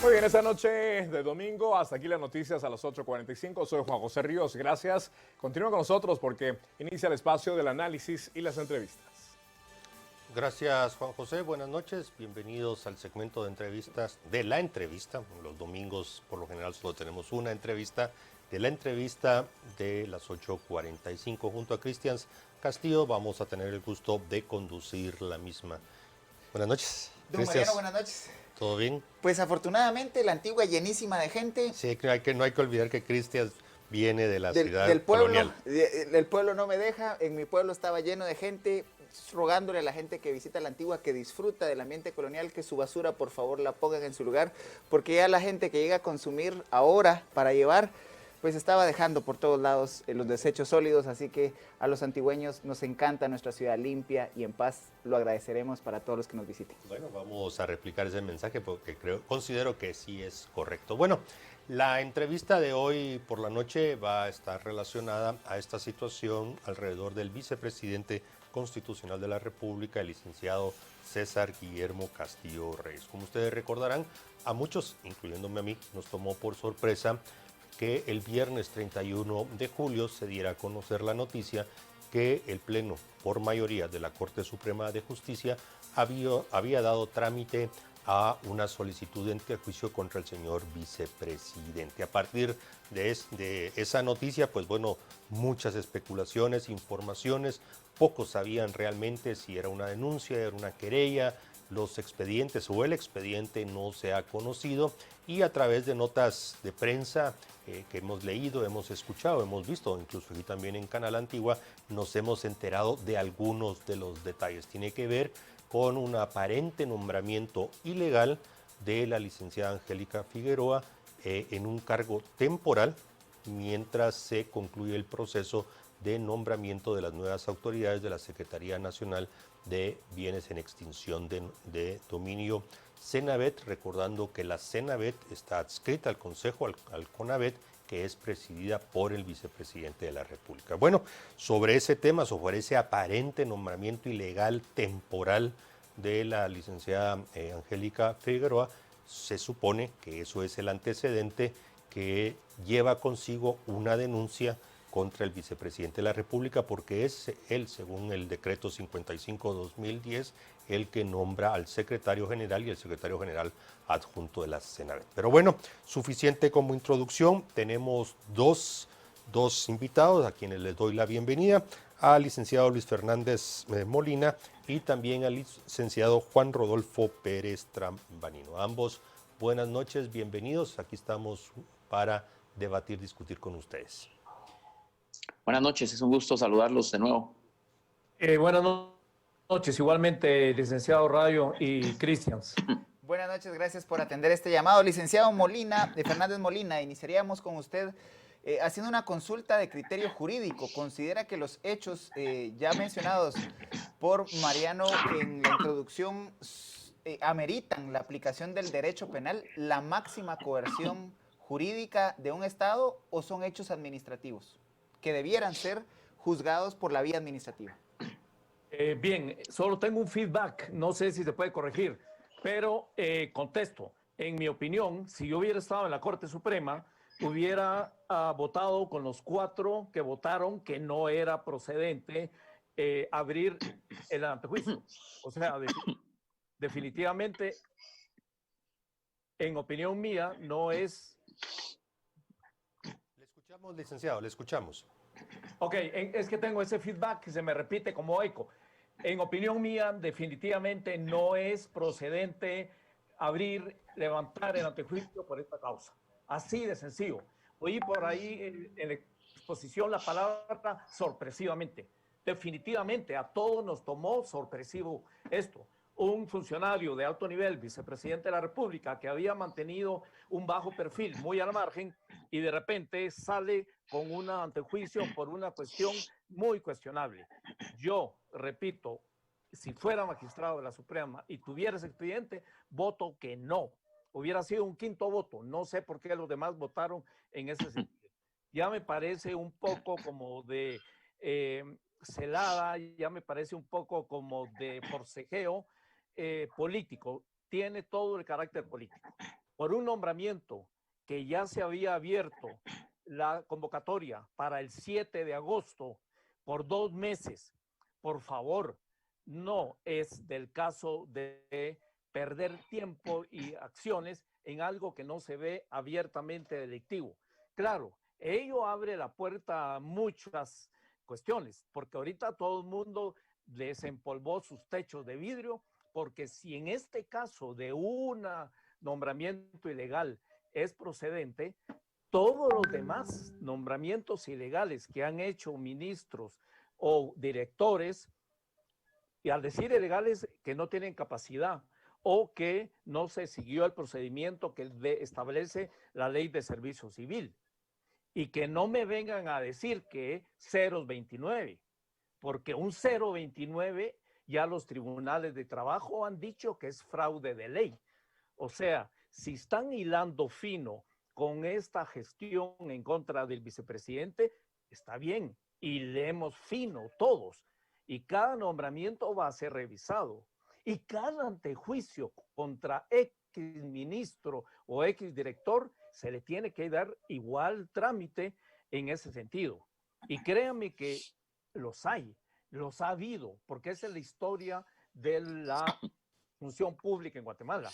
Muy bien, esta noche de domingo, hasta aquí las noticias a las 8:45. Soy Juan José Ríos, gracias. Continúa con nosotros porque inicia el espacio del análisis y las entrevistas. Gracias, Juan José. Buenas noches. Bienvenidos al segmento de entrevistas de la entrevista. Los domingos, por lo general, solo tenemos una entrevista. De la entrevista de las 8:45 junto a Cristian Castillo, vamos a tener el gusto de conducir la misma. Buenas noches. Don Mariano, buenas noches. ¿Todo bien? Pues afortunadamente la Antigua llenísima de gente. Sí, no hay que olvidar que Cristian viene de la ciudad del pueblo, colonial. El pueblo no me deja, en mi pueblo estaba lleno de gente, rogándole a la gente que visita la Antigua, que disfruta del ambiente colonial, que su basura por favor la pongan en su lugar, porque ya la gente que llega a consumir ahora para llevar, pues estaba dejando por todos lados los desechos sólidos, así que a los antigüeños nos encanta nuestra ciudad limpia y en paz, lo agradeceremos para todos los que nos visiten. Bueno, vamos a replicar ese mensaje porque considero que sí es correcto. Bueno, la entrevista de hoy por la noche va a estar relacionada a esta situación alrededor del vicepresidente constitucional de la República, el licenciado César Guillermo Castillo Reyes. Como ustedes recordarán, a muchos, incluyéndome a mí, nos tomó por sorpresa que el viernes 31 de julio se diera a conocer la noticia que el Pleno, por mayoría de la Corte Suprema de Justicia, había dado trámite a una solicitud de antejuicio contra el señor vicepresidente. A partir de esa noticia, pues bueno, muchas especulaciones, informaciones, pocos sabían realmente si era una denuncia, era una querella, los expedientes o el expediente no se ha conocido y a través de notas de prensa que hemos leído, hemos escuchado, hemos visto, incluso aquí también en Canal Antigua, nos hemos enterado de algunos de los detalles. Tiene que ver con un aparente nombramiento ilegal de la licenciada Angélica Figueroa en un cargo temporal mientras se concluye el proceso de nombramiento de las nuevas autoridades de la Secretaría Nacional de Bienes en Extinción de Dominio Senavet, recordando que la Senavet está adscrita al Consejo, al CONAVET, que es presidida por el vicepresidente de la República. Bueno, sobre ese tema, sobre ese aparente nombramiento ilegal temporal de la licenciada Angélica Figueroa, se supone que eso es el antecedente que lleva consigo una denuncia contra el vicepresidente de la República, porque es él, según el decreto 55/2010, el que nombra al secretario general y el secretario general adjunto de la Senavet. Pero bueno, suficiente como introducción. Tenemos dos invitados a quienes les doy la bienvenida, al licenciado Luis Fernández Molina y también al licenciado Juan Rodolfo Pérez Trambanino. Ambos, buenas noches, bienvenidos. Aquí estamos para debatir, discutir con ustedes. Buenas noches, es un gusto saludarlos de nuevo. Buenas noches, igualmente, licenciado Radio y Cristians. Buenas noches, gracias por atender este llamado. Licenciado Molina, de Fernández Molina, iniciaríamos con usted haciendo una consulta de criterio jurídico. ¿Considera que los hechos ya mencionados por Mariano en la introducción ameritan la aplicación del derecho penal, la máxima coerción jurídica de un Estado, o son hechos administrativos que debieran ser juzgados por la vía administrativa? Bien, solo tengo un feedback, no sé si se puede corregir, pero contesto. En mi opinión, si yo hubiera estado en la Corte Suprema, hubiera votado con los 4 que votaron que no era procedente abrir el antejuicio. O sea, definitivamente, en opinión mía, no es... Le escuchamos, licenciado, le escuchamos. Ok, es que tengo ese feedback que se me repite como eco. En opinión mía, definitivamente no es procedente levantar el antejuicio por esta causa. Así de sencillo. Oí por ahí en la exposición la palabra sorpresivamente. Definitivamente a todos nos tomó sorpresivo esto. Un funcionario de alto nivel, vicepresidente de la República, que había mantenido un bajo perfil muy al margen y de repente sale con un antejuicio por una cuestión muy cuestionable. Yo, repito, si fuera magistrado de la Suprema y tuviera ese expediente, voto que no. Hubiera sido un 5º voto. No sé por qué los demás votaron en ese sentido. Ya me parece un poco como de celada, ya me parece un poco como de forcejeo político. Tiene todo el carácter político. por un nombramiento que ya se había abierto la convocatoria para el 7 de agosto por 2 meses. Por favor, no es del caso de perder tiempo y acciones en algo que no se ve abiertamente delictivo. Claro, ello abre la puerta a muchas cuestiones, porque ahorita todo el mundo desempolvó sus techos de vidrio, porque si en este caso de un nombramiento ilegal es procedente, todos los demás nombramientos ilegales que han hecho ministros o directores, y al decir ilegales, que no tienen capacidad o que no se siguió el procedimiento que establece la ley de servicio civil. Y que no me vengan a decir que 029, porque un 029 ya los tribunales de trabajo han dicho que es fraude de ley. O sea, si están hilando fino con esta gestión en contra del vicepresidente, está bien, hilemos fino todos. Y cada nombramiento va a ser revisado. Y cada antejuicio contra X ministro o X director se le tiene que dar igual trámite en ese sentido. Y créanme que los hay, los ha habido, porque esa es la historia de la función pública en Guatemala.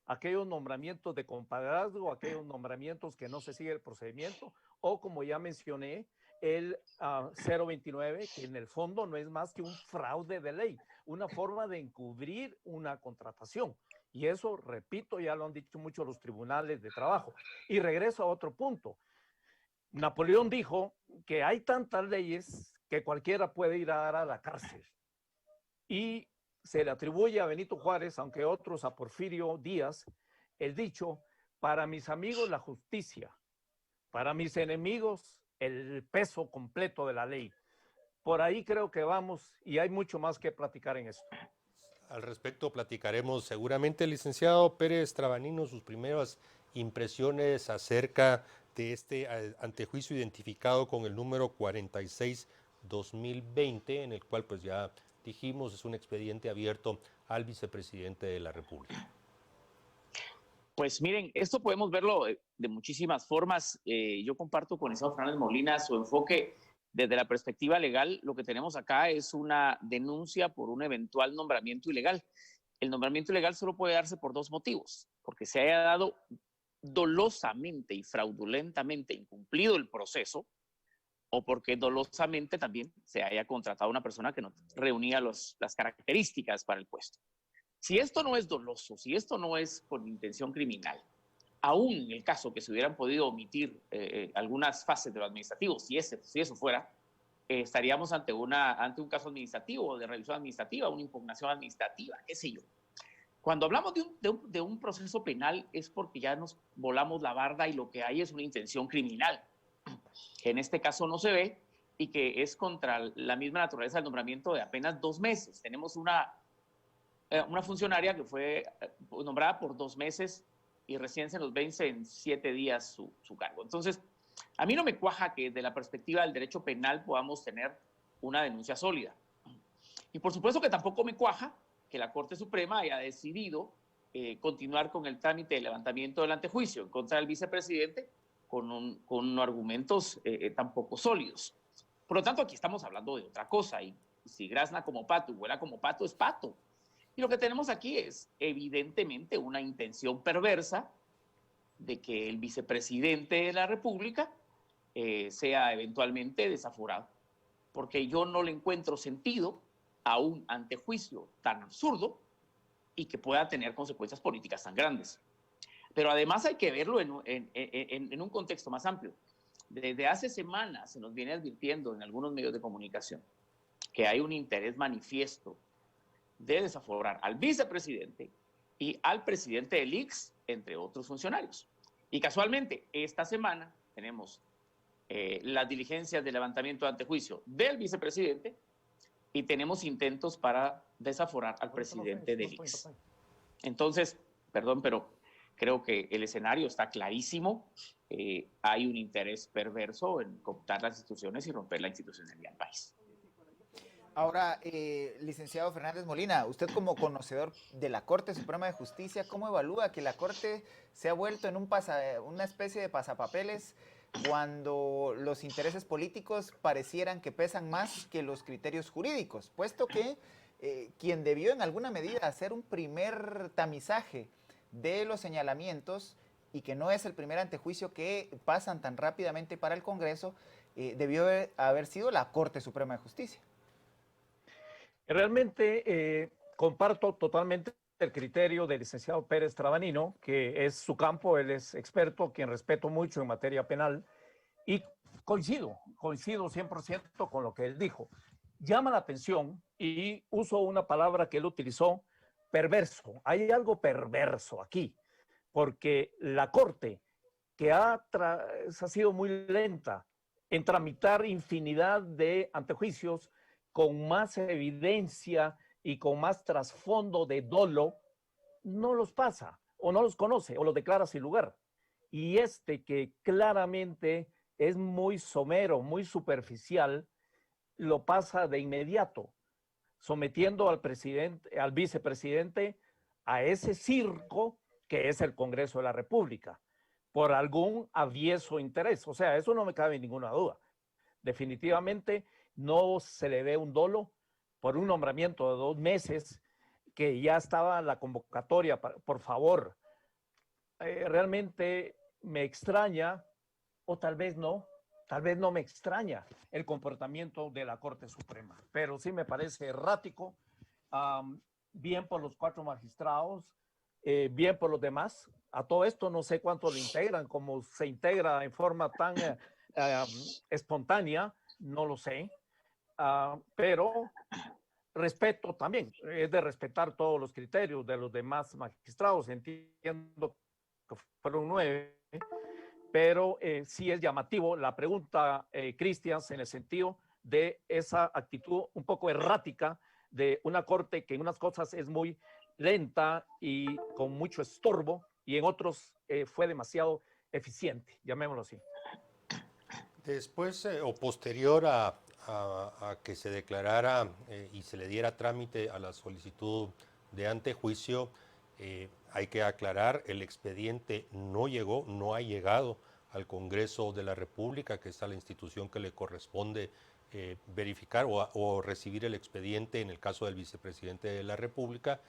Aquellos nombramientos de compadrazgo, aquellos nombramientos que no se sigue el procedimiento, o como ya mencioné, el 029, que en el fondo no es más que un fraude de ley, una forma de encubrir una contratación. Y eso, repito, ya lo han dicho mucho los tribunales de trabajo. Y regreso a otro punto. Napoleón dijo que hay tantas leyes que cualquiera puede ir a dar a la cárcel. Y se le atribuye a Benito Juárez, aunque otros a Porfirio Díaz, el dicho: para mis amigos la justicia, para mis enemigos el peso completo de la ley. Por ahí creo que vamos y hay mucho más que platicar en esto. Al respecto platicaremos seguramente, licenciado Pérez Trabanino, sus primeras impresiones acerca de este antejuicio identificado con el número 46-2020, en el cual pues ya dijimos es un expediente abierto al vicepresidente de la República. Pues miren, esto podemos verlo de muchísimas formas. Yo comparto con Isao Fernández Molina su enfoque desde la perspectiva legal. Lo que tenemos acá es una denuncia por un eventual nombramiento ilegal. El nombramiento ilegal solo puede darse por 2 motivos: porque se haya dado dolosamente y fraudulentamente incumplido el proceso, o porque dolosamente también se haya contratado a una persona que no reunía las características para el puesto. Si esto no es doloso, si esto no es con intención criminal, aún en el caso que se hubieran podido omitir algunas fases de lo administrativo, si eso fuera, estaríamos ante un caso administrativo, de revisión administrativa, una impugnación administrativa, qué sé yo. Cuando hablamos de un proceso penal es porque ya nos volamos la barda y lo que hay es una intención criminal, que en este caso no se ve y que es contra la misma naturaleza del nombramiento de apenas 2 meses. Tenemos una funcionaria que fue nombrada por 2 meses y recién se nos vence en 7 días su cargo. Entonces, a mí no me cuaja que desde la perspectiva del derecho penal podamos tener una denuncia sólida. Y por supuesto que tampoco me cuaja que la Corte Suprema haya decidido continuar con el trámite de levantamiento del antejuicio en contra del vicepresidente con argumentos tan poco sólidos. Por lo tanto, aquí estamos hablando de otra cosa, y si grazna como pato y vuela como pato, es pato. Y lo que tenemos aquí es evidentemente una intención perversa de que el vicepresidente de la República sea eventualmente desaforado, porque yo no le encuentro sentido a un antejuicio tan absurdo y que pueda tener consecuencias políticas tan grandes. Pero además hay que verlo en un contexto más amplio. Desde hace semanas se nos viene advirtiendo en algunos medios de comunicación que hay un interés manifiesto de desaforar al vicepresidente y al presidente del ICS, entre otros funcionarios. Y casualmente, esta semana tenemos las diligencias de levantamiento de antejuicio del vicepresidente y tenemos intentos para desaforar al presidente del ICS. Entonces, perdón, pero creo que el escenario está clarísimo. Hay un interés perverso en cooptar las instituciones y romper la institucionalidad del país. Ahora, licenciado Fernández Molina, usted como conocedor de la Corte Suprema de Justicia, ¿cómo evalúa que la Corte se ha vuelto en una especie de pasapapeles cuando los intereses políticos parecieran que pesan más que los criterios jurídicos? Puesto que quien debió en alguna medida hacer un primer tamizaje de los señalamientos y que no es el primer antejuicio que pasan tan rápidamente para el Congreso, debió haber sido la Corte Suprema de Justicia. Realmente comparto totalmente el criterio del licenciado Pérez Trabanino, que es su campo, él es experto, quien respeto mucho en materia penal, y coincido 100% con lo que él dijo. Llama la atención, y uso una palabra que él utilizó, perverso. Hay algo perverso aquí, porque la Corte, que ha sido muy lenta en tramitar infinidad de antejuicios, con más evidencia y con más trasfondo de dolo, no los pasa, o no los conoce, o los declara sin lugar. Y que claramente es muy somero, muy superficial, lo pasa de inmediato, sometiendo al presidente, al vicepresidente, a ese circo que es el Congreso de la República, por algún avieso interés. O sea, eso no me cabe ninguna duda. Definitivamente no se le ve un dolo por un nombramiento de 2 meses que ya estaba la convocatoria. Por favor, realmente me extraña, o tal vez no me extraña el comportamiento de la Corte Suprema, pero sí me parece errático, bien por los 4 magistrados, bien por los demás. A todo esto no sé cuánto lo integran, como se integra en forma tan espontánea, no lo sé. Pero respeto también, es de respetar todos los criterios de los demás magistrados. Entiendo que fueron 9, pero sí es llamativo la pregunta, Cristian, en el sentido de esa actitud un poco errática de una corte que en unas cosas es muy lenta y con mucho estorbo, y en otros fue demasiado eficiente, llamémoslo así. Después o posterior a que se declarara y se le diera trámite a la solicitud de antejuicio, hay que aclarar, el expediente no llegó, no ha llegado al Congreso de la República, que es la institución que le corresponde verificar o recibir el expediente en el caso del vicepresidente de la República.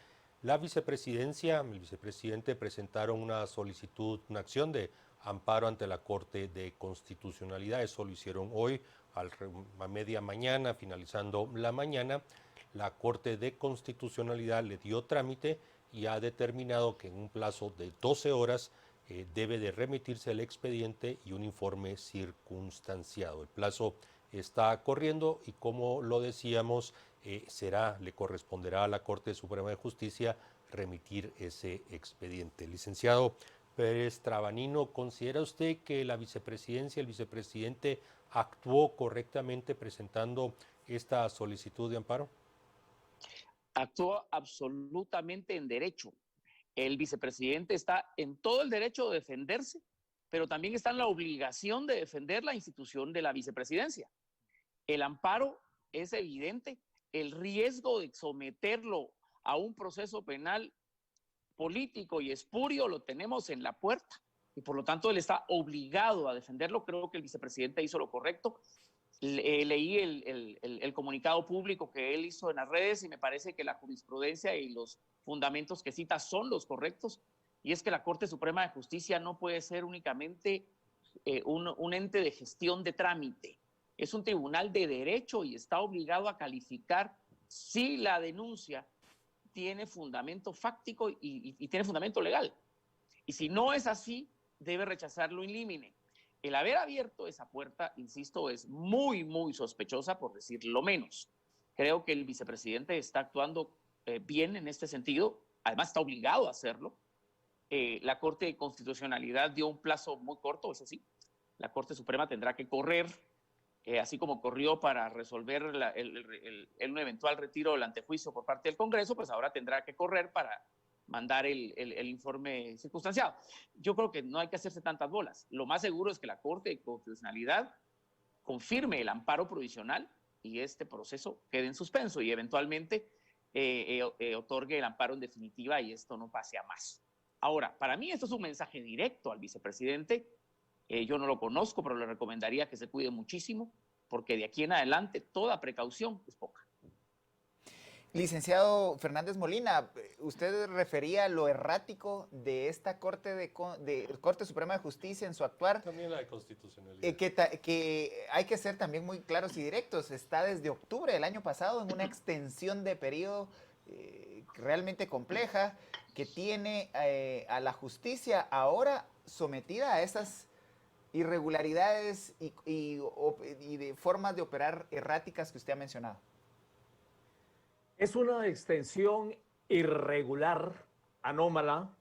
La vicepresidencia, el vicepresidente presentaron una solicitud, una acción de amparo ante la Corte de Constitucionalidad. Eso lo hicieron hoy a media mañana, finalizando la mañana. La Corte de Constitucionalidad le dio trámite y ha determinado que en un plazo de 12 horas debe de remitirse el expediente y un informe circunstanciado. El plazo está corriendo y, como lo decíamos, le corresponderá a la Corte Suprema de Justicia remitir ese expediente. Licenciado Pérez Trabanino, ¿considera usted que la vicepresidencia, el vicepresidente actuó correctamente presentando esta solicitud de amparo? Actuó absolutamente en derecho. El vicepresidente está en todo el derecho de defenderse, pero también está en la obligación de defender la institución de la vicepresidencia. El amparo es evidente, el riesgo de someterlo a un proceso penal político y espurio lo tenemos en la puerta, y por lo tanto él está obligado a defenderlo. Creo que el vicepresidente hizo lo correcto. Leí el comunicado público que él hizo en las redes y me parece que la jurisprudencia y los fundamentos que cita son los correctos, y es que la Corte Suprema de Justicia no puede ser únicamente un ente de gestión de trámite. Es un tribunal de derecho y está obligado a calificar si la denuncia tiene fundamento fáctico y tiene fundamento legal. Y si no es así, debe rechazarlo in limine. El haber abierto esa puerta, insisto, es muy, muy sospechosa, por decir lo menos. Creo que el vicepresidente está actuando bien en este sentido, además está obligado a hacerlo. La Corte de Constitucionalidad dio un plazo muy corto, eso sí. La Corte Suprema tendrá que correr, así como corrió para resolver un eventual retiro del antejuicio por parte del Congreso, pues ahora tendrá que correr para mandar el informe circunstanciado. Yo creo que no hay que hacerse tantas bolas. Lo más seguro es que la Corte de Constitucionalidad confirme el amparo provisional y este proceso quede en suspenso y eventualmente otorgue el amparo en definitiva y esto no pase a más. Ahora, para mí esto es un mensaje directo al vicepresidente. Yo no lo conozco, pero le recomendaría que se cuide muchísimo, porque de aquí en adelante toda precaución es poca. Licenciado Fernández Molina, usted refería a lo errático de esta Corte Suprema de Justicia en su actuar. También la de constitucionalidad. Que hay que ser también muy claros y directos. Está desde octubre del año pasado en una extensión de periodo realmente compleja, que tiene a la justicia ahora sometida a esas irregularidades y de formas de operar erráticas que usted ha mencionado. Es una extensión irregular, anómala,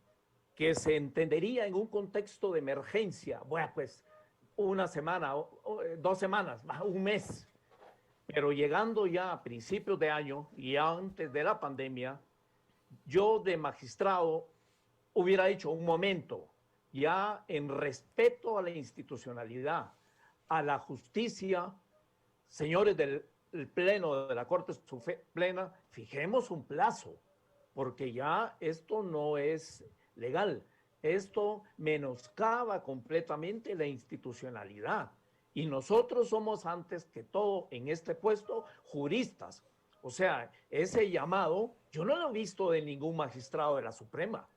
que se entendería en un contexto de emergencia. Bueno, pues una semana, 2 semanas, un mes. Pero llegando ya a principios de año y antes de la pandemia, yo de magistrado hubiera dicho un momento, ya en respeto a la institucionalidad, a la justicia, señores del Pleno de la Corte Suprema, fijemos un plazo, porque ya esto no es legal. Esto menoscaba completamente la institucionalidad. Y nosotros somos, antes que todo, en este puesto, juristas. O sea, ese llamado, yo no lo he visto de ningún magistrado de la Suprema.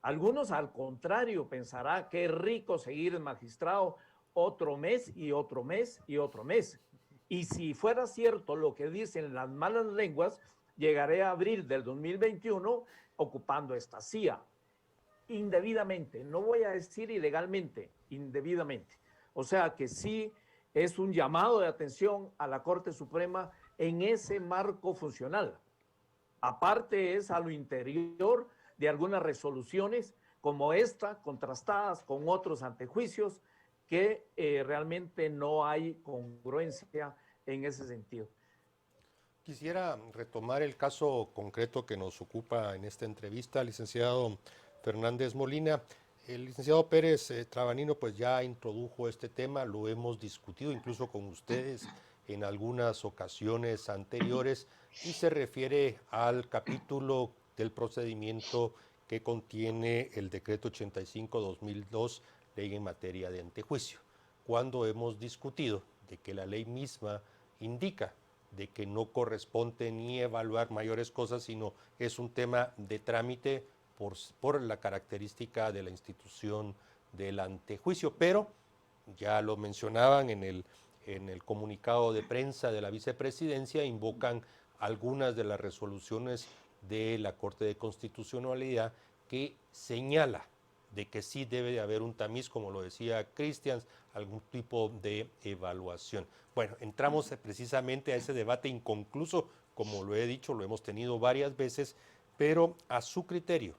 Algunos, al contrario, pensará que es rico seguir el magistrado otro mes y otro mes y otro mes. Y si fuera cierto lo que dicen las malas lenguas, llegaré a abril del 2021 ocupando esta silla. Indebidamente, no voy a decir ilegalmente, indebidamente. O sea que sí es un llamado de atención a la Corte Suprema en ese marco funcional. Aparte es a lo interior de algunas resoluciones como esta, contrastadas con otros antejuicios, que realmente no hay congruencia en ese sentido. Quisiera retomar el caso concreto que nos ocupa en esta entrevista, licenciado Fernández Molina. El licenciado Pérez Trabanino pues ya introdujo este tema, lo hemos discutido incluso con ustedes en algunas ocasiones anteriores y se refiere al capítulo del procedimiento que contiene el decreto 85/2002, ley en materia de antejuicio, cuando hemos discutido de que la ley misma indica de que no corresponde ni evaluar mayores cosas, sino es un tema de trámite por la característica de la institución del antejuicio, pero ya lo mencionaban en el comunicado de prensa de la vicepresidencia, invocan algunas de las resoluciones de la Corte de Constitucionalidad que señala de que sí debe de haber un tamiz, como lo decía Christians, algún tipo de evaluación. Bueno, entramos precisamente a ese debate inconcluso, como lo he dicho, lo hemos tenido varias veces, pero a su criterio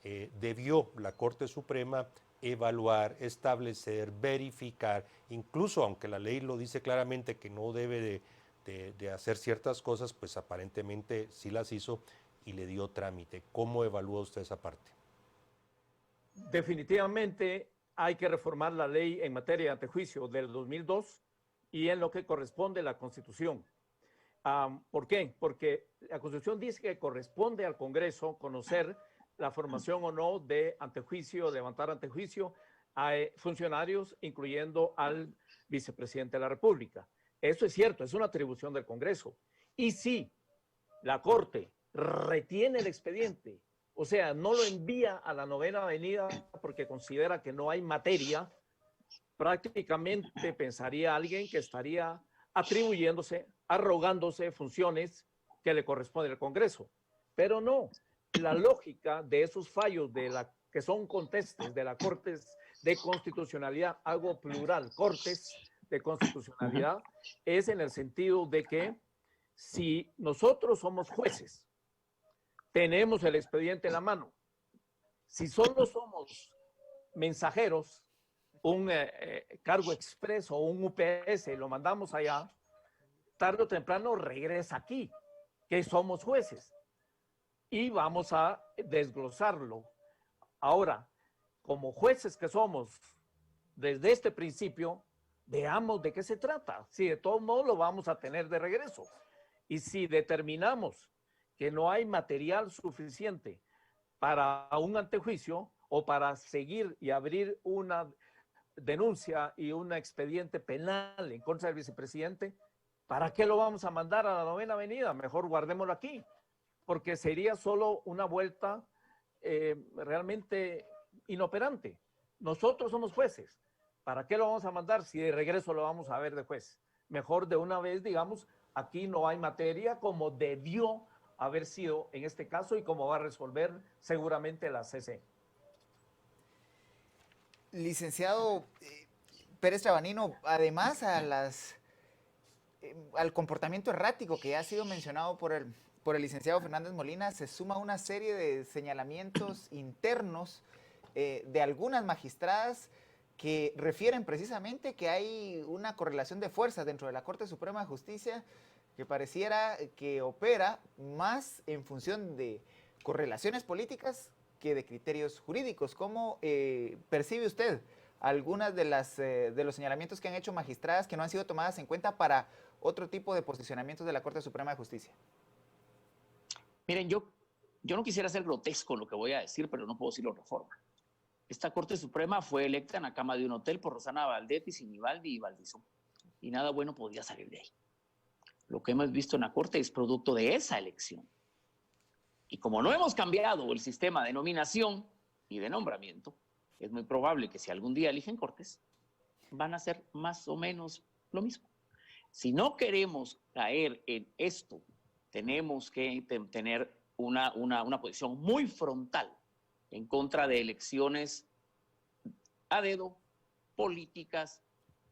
debió la Corte Suprema evaluar, establecer, verificar, incluso aunque la ley lo dice claramente que no debe de hacer ciertas cosas, pues aparentemente sí las hizo y le dio trámite. ¿Cómo evalúa usted esa parte? Definitivamente hay que reformar la ley en materia de antejuicio del 2002 y en lo que corresponde a la Constitución. ¿Por qué? Porque la Constitución dice que corresponde al Congreso conocer la formación o no de antejuicio, levantar antejuicio a funcionarios, incluyendo al vicepresidente de la República. Eso es cierto, es una atribución del Congreso. Y si la Corte retiene el expediente, o sea, no lo envía a la 9ª Avenida porque considera que no hay materia, prácticamente pensaría alguien que estaría atribuyéndose, arrogándose funciones que le corresponden al Congreso. Pero no, la lógica de esos fallos que son contestes de la Corte de Constitucionalidad, hago plural, Cortes de Constitucionalidad, es en el sentido de que si nosotros somos jueces, tenemos el expediente en la mano, si solo somos mensajeros, un cargo expreso o un UPS, lo mandamos allá, tarde o temprano regresa aquí, que somos jueces, y vamos a desglosarlo. Ahora, como jueces que somos, desde este principio, veamos de qué se trata. Si de todos modos lo vamos a tener de regreso. Y si determinamos que no hay material suficiente para un antejuicio o para seguir y abrir una denuncia y un expediente penal en contra del vicepresidente, ¿para qué lo vamos a mandar a la 9ª Avenida? Mejor guardémoslo aquí, porque sería solo una vuelta realmente inoperante. Nosotros somos jueces. ¿Para qué lo vamos a mandar si de regreso lo vamos a ver de juez? Mejor de una vez, digamos, aquí no hay materia como debió haber sido en este caso y como va a resolver seguramente la CC. Licenciado Pérez Trabanino, además al comportamiento errático que ha sido mencionado por el licenciado Fernández Molina, se suma una serie de señalamientos internos de algunas magistradas que refieren precisamente que hay una correlación de fuerzas dentro de la Corte Suprema de Justicia que pareciera que opera más en función de correlaciones políticas que de criterios jurídicos. ¿Cómo percibe usted algunas de los señalamientos que han hecho magistradas que no han sido tomadas en cuenta para otro tipo de posicionamientos de la Corte Suprema de Justicia? Miren, yo no quisiera ser grotesco en lo que voy a decir, pero no puedo decirlo de reforma. Esta Corte Suprema fue electa en la cama de un hotel por Rosana Valdetti, Sinibaldi y Valdizón. Y nada bueno podía salir de ahí. Lo que hemos visto en la Corte es producto de esa elección. Y como no hemos cambiado el sistema de nominación y de nombramiento, es muy probable que si algún día eligen Cortes, van a hacer más o menos lo mismo. Si no queremos caer en esto, tenemos que tener una posición muy frontal en contra de elecciones a dedo, políticas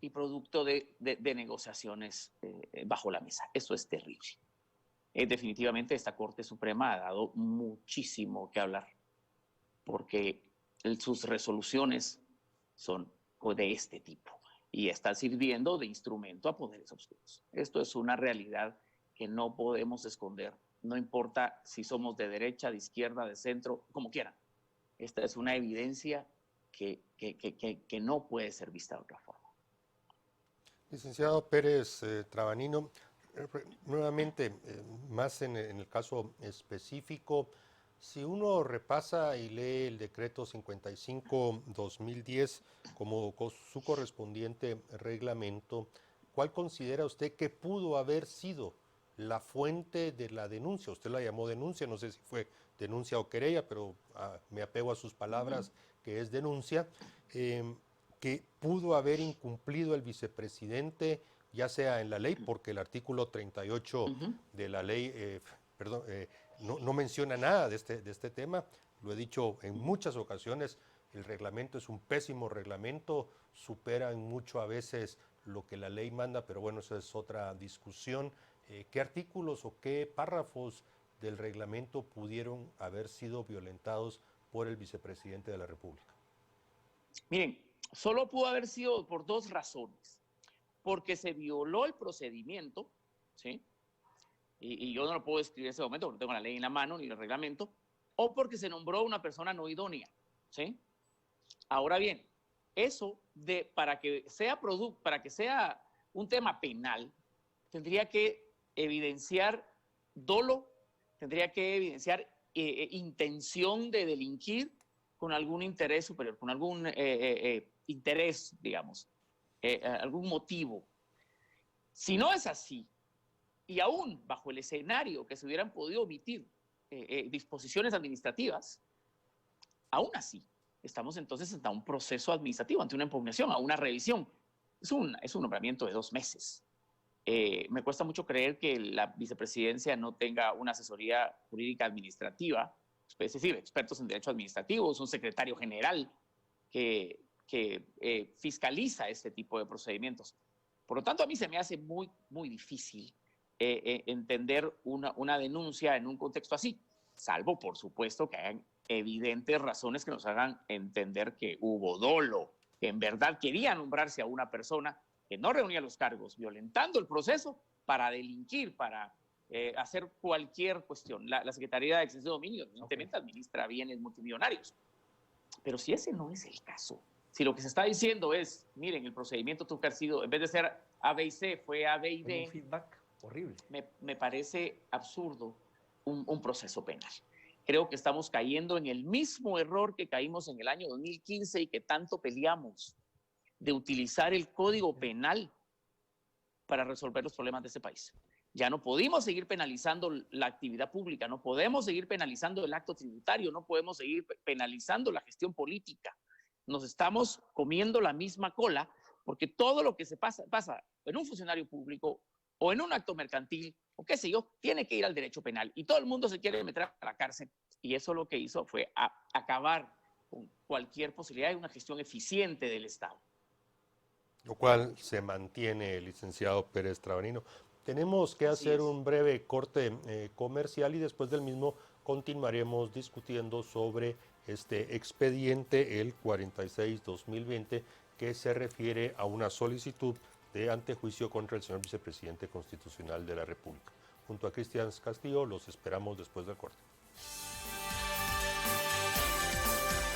y producto de negociaciones bajo la mesa. Eso es terrible. Definitivamente esta Corte Suprema ha dado muchísimo que hablar, porque sus resoluciones son de este tipo y están sirviendo de instrumento a poderes oscuros. Esto es una realidad que no podemos esconder, no importa si somos de derecha, de izquierda, de centro, como quieran. Esta es una evidencia que no puede ser vista de otra forma. Licenciado Pérez Trabanino, nuevamente, más en el caso específico, si uno repasa y lee el decreto 55-2010 como su correspondiente reglamento, ¿cuál considera usted que pudo haber sido la fuente de la denuncia? Usted la llamó denuncia, no sé si fue denuncia o querella, pero me apego a sus palabras, que es denuncia, que pudo haber incumplido el vicepresidente, ya sea en la ley, porque el artículo 38 de la ley, no menciona nada de este tema. Lo he dicho en muchas ocasiones, el reglamento es un pésimo reglamento, supera en mucho a veces lo que la ley manda, pero bueno, esa es otra discusión. ¿Qué artículos o qué párrafos del reglamento pudieron haber sido violentados por el vicepresidente de la República? Miren, solo pudo haber sido por dos razones. Porque se violó el procedimiento, ¿sí? Y yo no lo puedo describir en ese momento porque no tengo la ley en la mano ni el reglamento, o porque se nombró una persona no idónea, ¿sí? Ahora bien, eso para que sea un tema penal, tendría que evidenciar dolo, tendría que evidenciar intención de delinquir con algún interés superior, con algún interés, digamos. Algún motivo. Si no es así, y aún bajo el escenario que se hubieran podido omitir disposiciones administrativas, aún así estamos entonces ante un proceso administrativo, ante una impugnación, a una revisión. Es un nombramiento de 2 meses. Me cuesta mucho creer que la vicepresidencia no tenga una asesoría jurídica administrativa, es decir, expertos en derecho administrativo, un secretario general que fiscaliza este tipo de procedimientos. Por lo tanto, a mí se me hace muy, muy difícil entender una denuncia en un contexto así, salvo, por supuesto, que hayan evidentes razones que nos hagan entender que hubo dolo, que en verdad quería nombrarse a una persona que no reunía los cargos, violentando el proceso para delinquir, para hacer cualquier cuestión. La Secretaría de Extensión de Dominio, evidentemente, administra bienes multimillonarios. Pero si ese no es el caso, Si lo que se está diciendo es, miren, el procedimiento tuvo que haber sido, en vez de ser A, B y C, fue A, B y D. Un feedback horrible. Me parece absurdo un proceso penal. Creo que estamos cayendo en el mismo error que caímos en el año 2015 y que tanto peleamos, de utilizar el Código Penal para resolver los problemas de este país. Ya no podemos seguir penalizando la actividad pública, no podemos seguir penalizando el acto tributario, no podemos seguir penalizando la gestión política. Nos estamos comiendo la misma cola porque todo lo que se pasa en un funcionario público o en un acto mercantil o qué sé yo, tiene que ir al derecho penal y todo el mundo se quiere meter a la cárcel. Y eso lo que hizo fue acabar con cualquier posibilidad de una gestión eficiente del Estado. Lo cual se mantiene, licenciado Pérez Trabanino. Tenemos que hacer un breve corte comercial y después del mismo continuaremos discutiendo sobre este expediente, el 46-2020, que se refiere a una solicitud de antejuicio contra el señor vicepresidente constitucional de la República. Junto a Cristian Castillo los esperamos después del corte.